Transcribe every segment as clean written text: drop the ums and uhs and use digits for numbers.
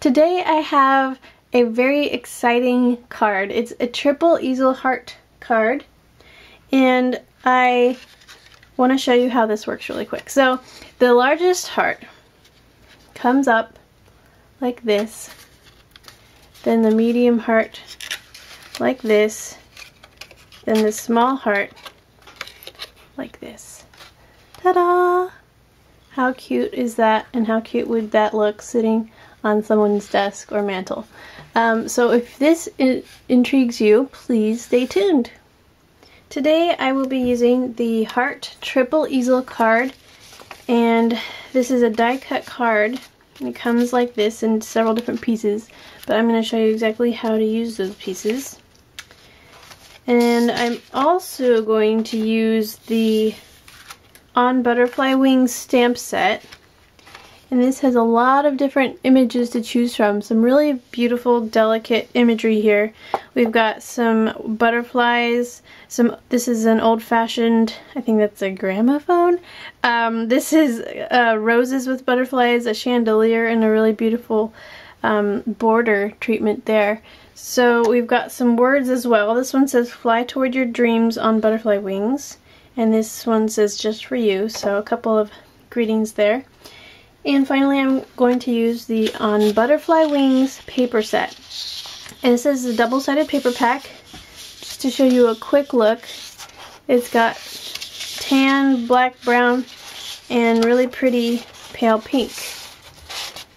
Today I have a very exciting card. It's a triple easel heart card, and I want to show you how this works really quick. So the largest heart comes up like this, then the medium heart like this, then the small heart like this. Ta-da! How cute is that, and how cute would that look sitting on someone's desk or mantle? So if this intrigues you, please stay tuned. Today I will be using the Heart Triple Easel card, and this is a die cut card. It comes like this in several different pieces, but I'm going to show you exactly how to use those pieces. And I'm also going to use the On Butterfly Wings stamp set. And this has a lot of different images to choose from. Some really beautiful, delicate imagery here. We've got some butterflies. This is an old-fashioned, I think that's a gramophone. This is roses with butterflies, a chandelier, and a really beautiful border treatment there. So we've got some words as well. This one says, "Fly toward your dreams on butterfly wings." And this one says, "Just for you." So a couple of greetings there. And finally, I'm going to use the On Butterfly Wings paper set. And this is a double-sided paper pack. Just to show you a quick look, it's got tan, black, brown, and really pretty pale pink.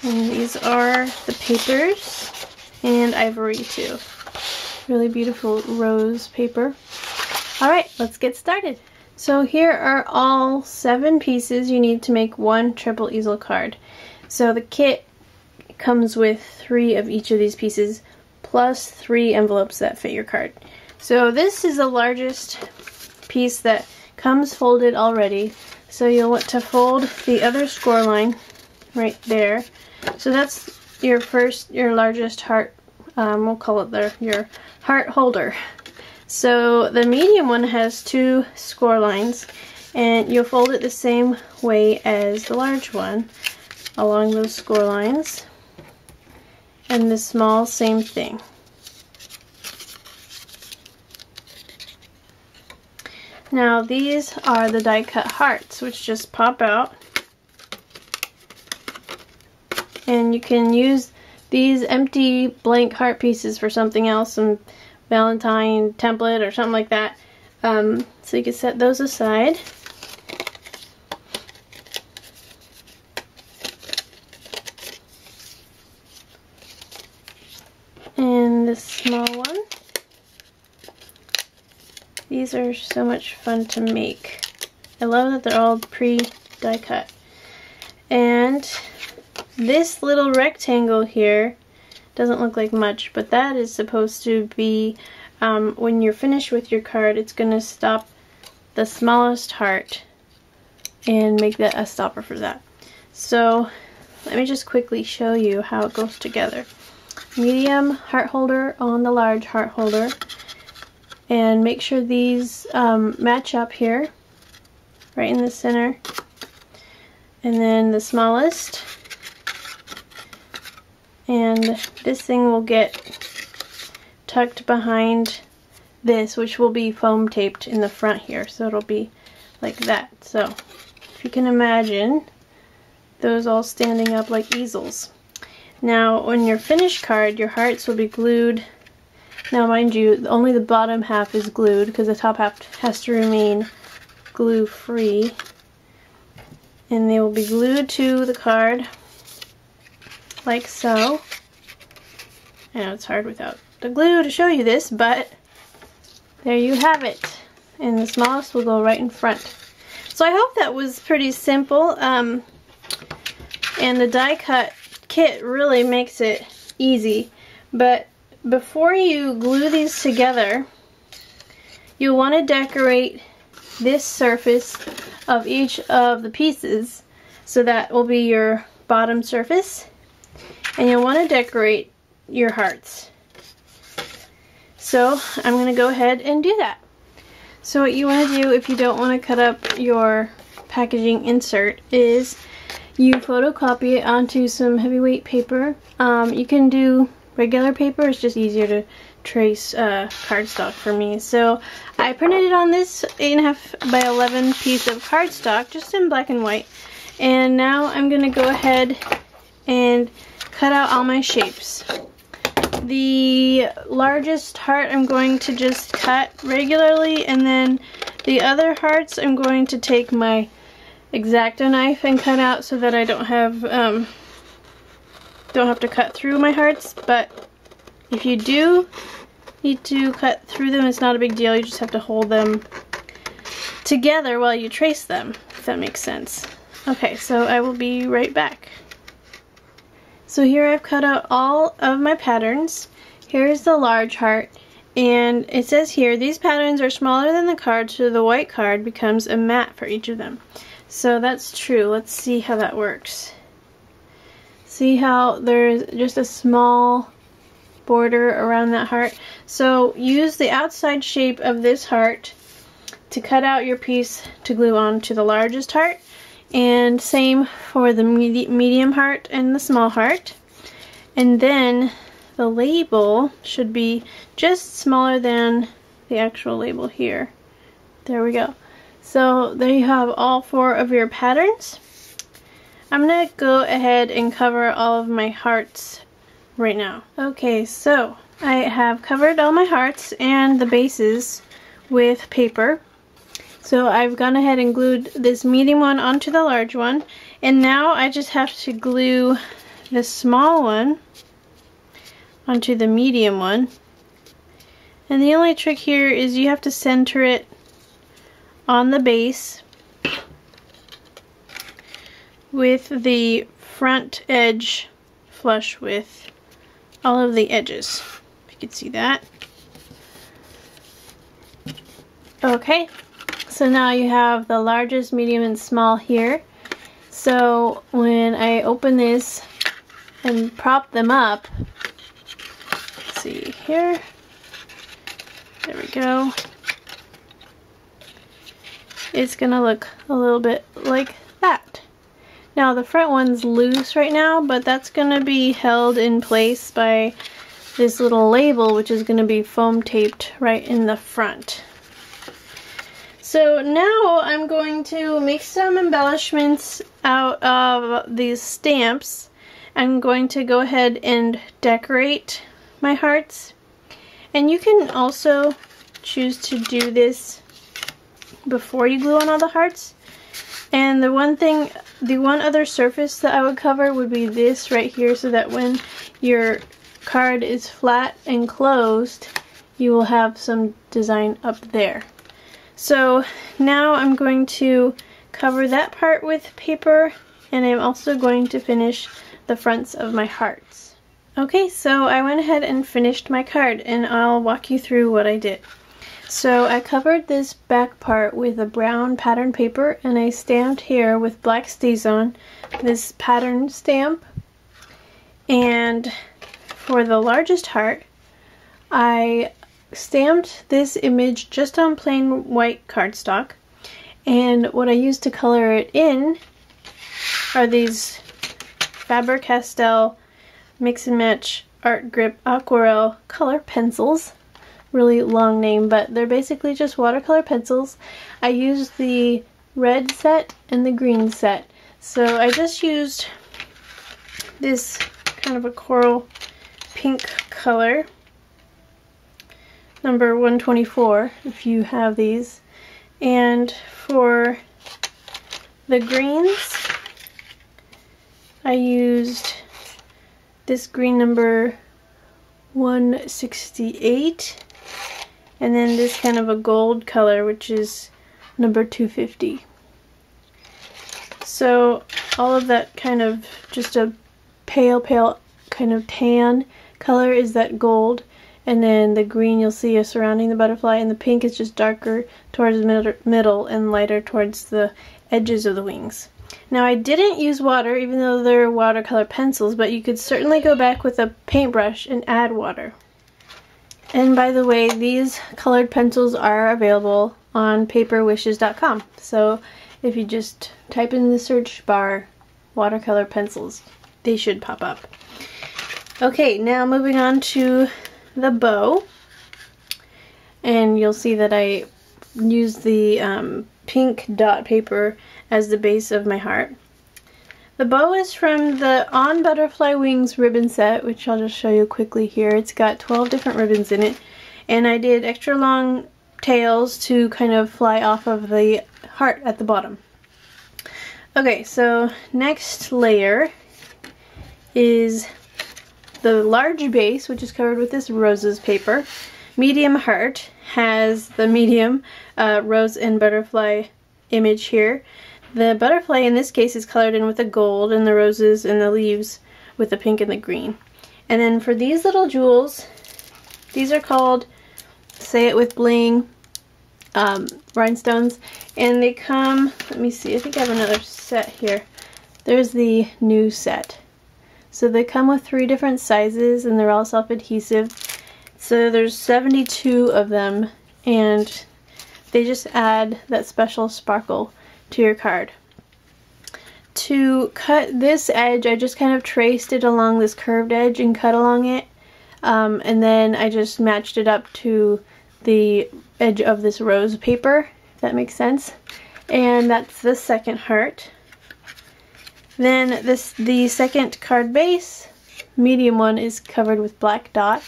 And these are the papers, and ivory too. Really beautiful rose paper. Alright, let's get started. So here are all 7 pieces you need to make one triple easel card. So the kit comes with 3 of each of these pieces, plus 3 envelopes that fit your card. So this is the largest piece that comes folded already. So you'll want to fold the other score line right there. So that's your largest heart. We'll call it your heart holder. So the medium one has 2 score lines, and you'll fold it the same way as the large one along those score lines, and the small, same thing. Now these are the die cut hearts, which just pop out, and you can use these empty blank heart pieces for something else, some Valentine template or something like that. So you can set those aside. And this small one. These are so much fun to make. I love that they're all pre-die cut. And this little rectangle here doesn't look like much, but that is supposed to be, when you're finished with your card, it's going to stop the smallest heart and make that a stopper for that. So let me just quickly show you how it goes together. Medium heart holder on the large heart holder, and make sure these match up here, right in the center, and then the smallest. And this thing will get tucked behind this, which will be foam taped in the front here, so it'll be like that. So if you can imagine those all standing up like easels. Now on your finished card, your hearts will be glued. Now mind you, only the bottom half is glued because the top half has to remain glue free, and they will be glued to the card like so. I know it's hard without the glue to show you this, but there you have it. And the smallest will go right in front. So I hope that was pretty simple. And the die cut kit really makes it easy. But before you glue these together, you'll want to decorate this surface of each of the pieces. So that will be your bottom surface. And you'll want to decorate your hearts. So I'm going to go ahead and do that. So what you want to do, if you don't want to cut up your packaging insert is you photocopy it onto some heavyweight paper. You can do regular paper, it's just easier to trace cardstock for me. So I printed it on this 8.5 by 11 piece of cardstock, just in black and white. And now I'm going to go ahead and cut out all my shapes. The largest heart I'm going to just cut regularly, and then the other hearts I'm going to take my X-Acto knife and cut out so that I don't have to cut through my hearts. But if you do need to cut through them, it's not a big deal. You just have to hold them together while you trace them, if that makes sense. Okay, so I will be right back. So here I've cut out all of my patterns. Here's the large heart, and it says here, these patterns are smaller than the card, so the white card becomes a mat for each of them. So that's true. Let's see how that works. See how there's just a small border around that heart? So use the outside shape of this heart to cut out your piece to glue on to the largest heart. And same for the medium heart and the small heart. And then the label should be just smaller than the actual label here. There we go. So there you have all 4 of your patterns. I'm going to go ahead and cover all of my hearts right now. Okay, so I have covered all my hearts and the bases with paper. So I've gone ahead and glued this medium one onto the large one, and now I just have to glue the small one onto the medium one. And the only trick here is you have to center it on the base with the front edge flush with all of the edges, if you can see that. Okay. So now you have the largest, medium, and small here. So when I open this and prop them up, let's see here, there we go. It's gonna look a little bit like that. Now the front one's loose right now, but that's gonna be held in place by this little label, which is gonna be foam taped right in the front. So now I'm going to make some embellishments out of these stamps. I'm going to go ahead and decorate my hearts. And you can also choose to do this before you glue on all the hearts. And the one other surface that I would cover would be this right here, so that when your card is flat and closed, you will have some design up there. So now I'm going to cover that part with paper, and I'm also going to finish the fronts of my hearts. Okay, so I went ahead and finished my card, and I'll walk you through what I did. So I covered this back part with a brown pattern paper, and I stamped here with black StazOn this pattern stamp. And for the largest heart, I stamped this image just on plain white cardstock, and what I used to color it in are these Faber-Castell Mix and Match Art Grip Aquarelle color pencils. Really long name, but they're basically just watercolor pencils. I used the red set and the green set, so I just used this kind of a coral pink color, number 124 if you have these. And for the greens, I used this green number 168, and then this kind of a gold color, which is number 250. So all of that kind of just a pale kind of tan color is that gold, and then the green you'll see is surrounding the butterfly, and the pink is just darker towards the middle and lighter towards the edges of the wings. Now I didn't use water, even though they're watercolor pencils, but you could certainly go back with a paintbrush and add water. And by the way, these colored pencils are available on paperwishes.com. So If you just type in the search bar watercolor pencils, they should pop up. Okay, now moving on to the bow. And you'll see that I used the pink dot paper as the base of my heart. The bow is from the On Butterfly Wings ribbon set, which I'll just show you quickly here. It's got 12 different ribbons in it, and I did extra long tails to kind of fly off of the heart at the bottom. Okay, so next layer is the large base, which is covered with this roses paper. Medium heart has the medium rose and butterfly image here. The butterfly in this case is colored in with the gold, and the roses and the leaves with the pink and the green. And then for these little jewels, these are called, say it with bling, rhinestones, and they come, let me see, I think I have another set here. There's the new set. So they come with 3 different sizes, and they're all self-adhesive. So there's 72 of them, and they just add that special sparkle to your card. To cut this edge, I just kind of traced it along this curved edge and cut along it, and then I just matched it up to the edge of this rose paper, if that makes sense. And that's the second heart. Then the second card base, medium one, is covered with black dot.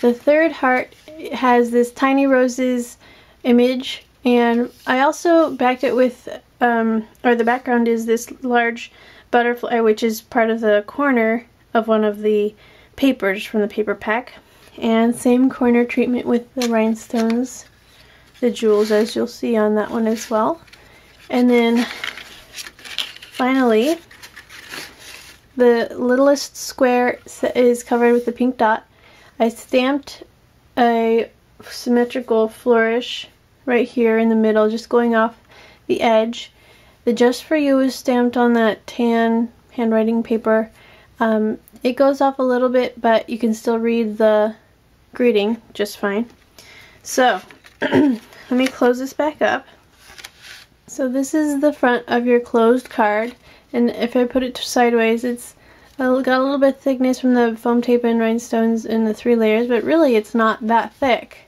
The third heart has this tiny roses image, and I also backed it with, or the background is this large butterfly, which is part of the corner of one of the papers from the paper pack. And same corner treatment with the rhinestones, the jewels, as you'll see on that one as well. And then finally, the littlest square is covered with the pink dot. I stamped a symmetrical flourish right here in the middle, just going off the edge. The Just For You is stamped on that tan handwriting paper. It goes off a little bit, but you can still read the greeting just fine. So let me close this back up. So this is the front of your closed card, and if I put it sideways, it's got a little bit of thickness from the foam tape and rhinestones in the 3 layers, but really it's not that thick.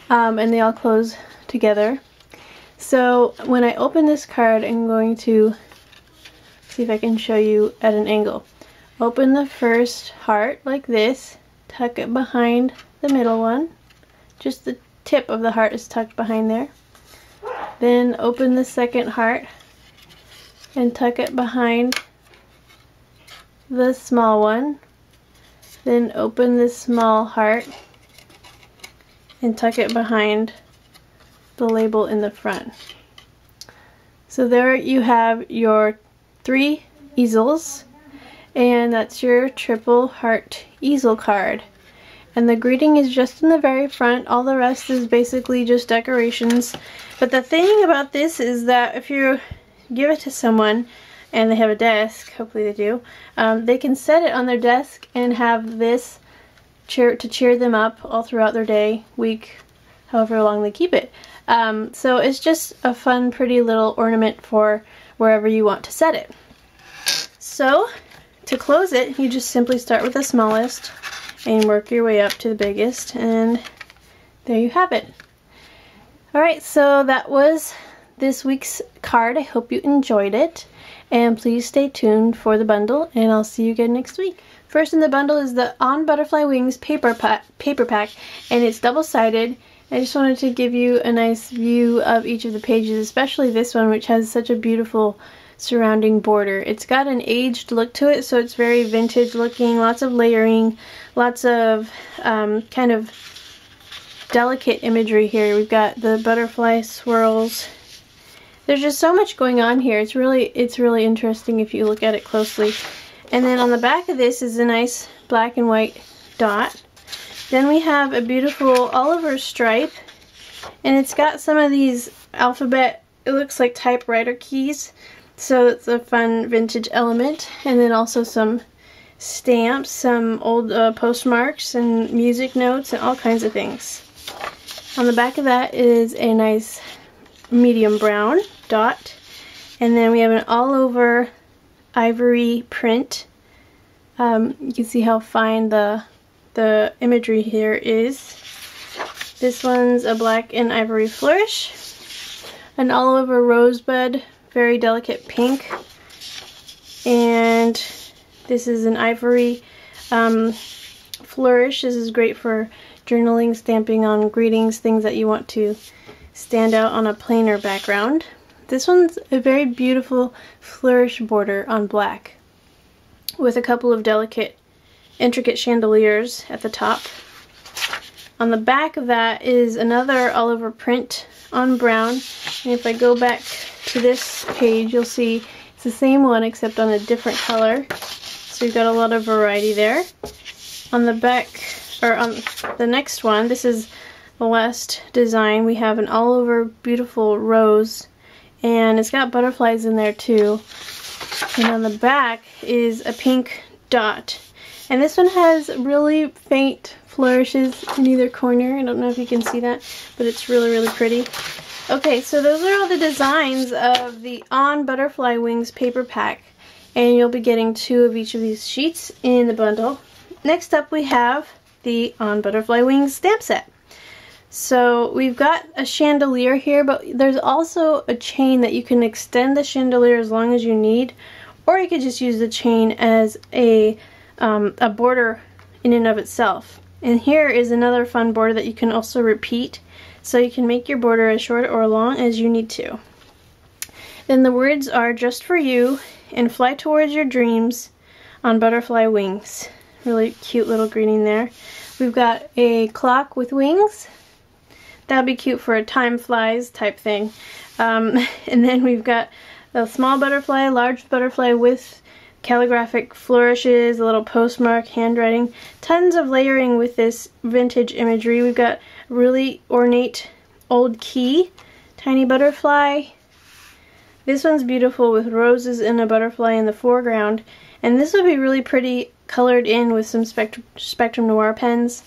And they all close together. So when I open this card, I'm going to see if I can show you at an angle. Open the first heart like this, tuck it behind the middle one. Just the tip of the heart is tucked behind there. Then open the second heart and tuck it behind the small one. Then open this small heart and tuck it behind the label in the front. So there you have your 3 easels, and that's your triple heart easel card. And the greeting is just in the very front. All the rest is basically just decorations. But the thing about this is that if you give it to someone and they have a desk, hopefully they do, they can set it on their desk and have this to cheer them up all throughout their day, week, however long they keep it. So it's just a fun, pretty little ornament for wherever you want to set it. So to close it, you just simply start with the smallest and work your way up to the biggest, and there you have it. Alright, so that was this week's card. I hope you enjoyed it, and please stay tuned for the bundle, and I'll see you again next week. First in the bundle is the On Butterfly Wings paper pack, and it's double-sided. I just wanted to give you a nice view of each of the pages, especially this one, which has such a beautiful surrounding border. It's got an aged look to it, so it's very vintage looking, lots of layering, lots of kind of delicate imagery here. We've got the butterfly swirls. There's just so much going on here. It's really interesting if you look at it closely. And then on the back of this is a nice black and white dot. Then we have a beautiful Oliver stripe, and it's got some of these alphabet, it looks like typewriter keys, so it's a fun vintage element. And then also some stamps, some old postmarks and music notes and all kinds of things. On the back of that is a nice medium brown dot, And then we have an all over ivory print. You can see how fine the imagery here is. This one's a black and ivory flourish. An all over rosebud, very delicate pink. And this is an ivory flourish. This is great for journaling, stamping on greetings, things that you want to stand out on a plainer background. This one's a very beautiful flourish border on black with a couple of delicate, intricate chandeliers at the top. On the back of that is another all over print on brown. And if I go back to this page, you'll see it's the same one except on a different color. So you've got a lot of variety there. On the back, or on the next one, this is the last design. We have an all over beautiful rose, and it's got butterflies in there too. And on the back is a pink dot. And this one has really faint flourishes in either corner. I don't know if you can see that, but it's really, really pretty. Okay, so those are all the designs of the On Butterfly Wings paper pack, and you'll be getting 2 of each of these sheets in the bundle. Next up we have the On Butterfly Wings stamp set. So we've got a chandelier here, but there's also a chain that you can extend the chandelier as long as you need, or you could just use the chain as a border in and of itself. And here is another fun border that you can also repeat, so you can make your border as short or long as you need to. Then the words are "Just for you" and "Fly towards your dreams" on butterfly wings. Really cute little greeting there. We've got a clock with wings. That'd be cute for a time flies type thing. And then we've got a small butterfly, large butterfly with calligraphic flourishes, a little postmark, handwriting, tons of layering with this vintage imagery. We've got really ornate old key, tiny butterfly. This one's beautiful with roses and a butterfly in the foreground. And this would be really pretty colored in with some Spectrum Noir pens.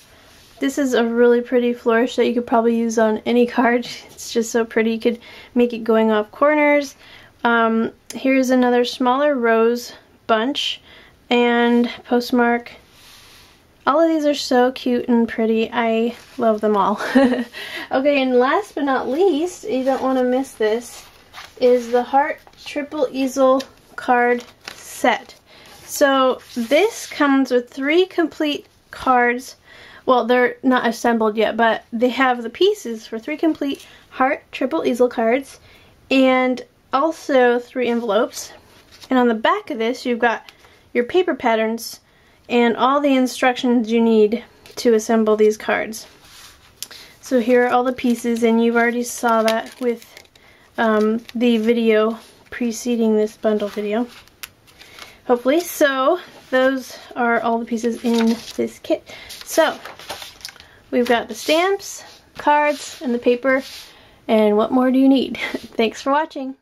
This is a really pretty flourish that you could probably use on any card. It's just so pretty. You could make it going off corners. Here's another smaller rose bunch and postmark. All of these are so cute and pretty. I love them all. Okay, and last but not least, you don't want to miss this, is the Heart Triple Easel card set. So this comes with 3 complete cards. Well, they're not assembled yet, but they have the pieces for 3 complete Heart Triple Easel cards, and also 3 envelopes. And on the back of this, you've got your paper patterns and all the instructions you need to assemble these cards. So here are all the pieces, and you've already saw that with the video preceding this bundle video, hopefully. So those are all the pieces in this kit. So we've got the stamps, cards, and the paper, and what more do you need? Thanks for watching.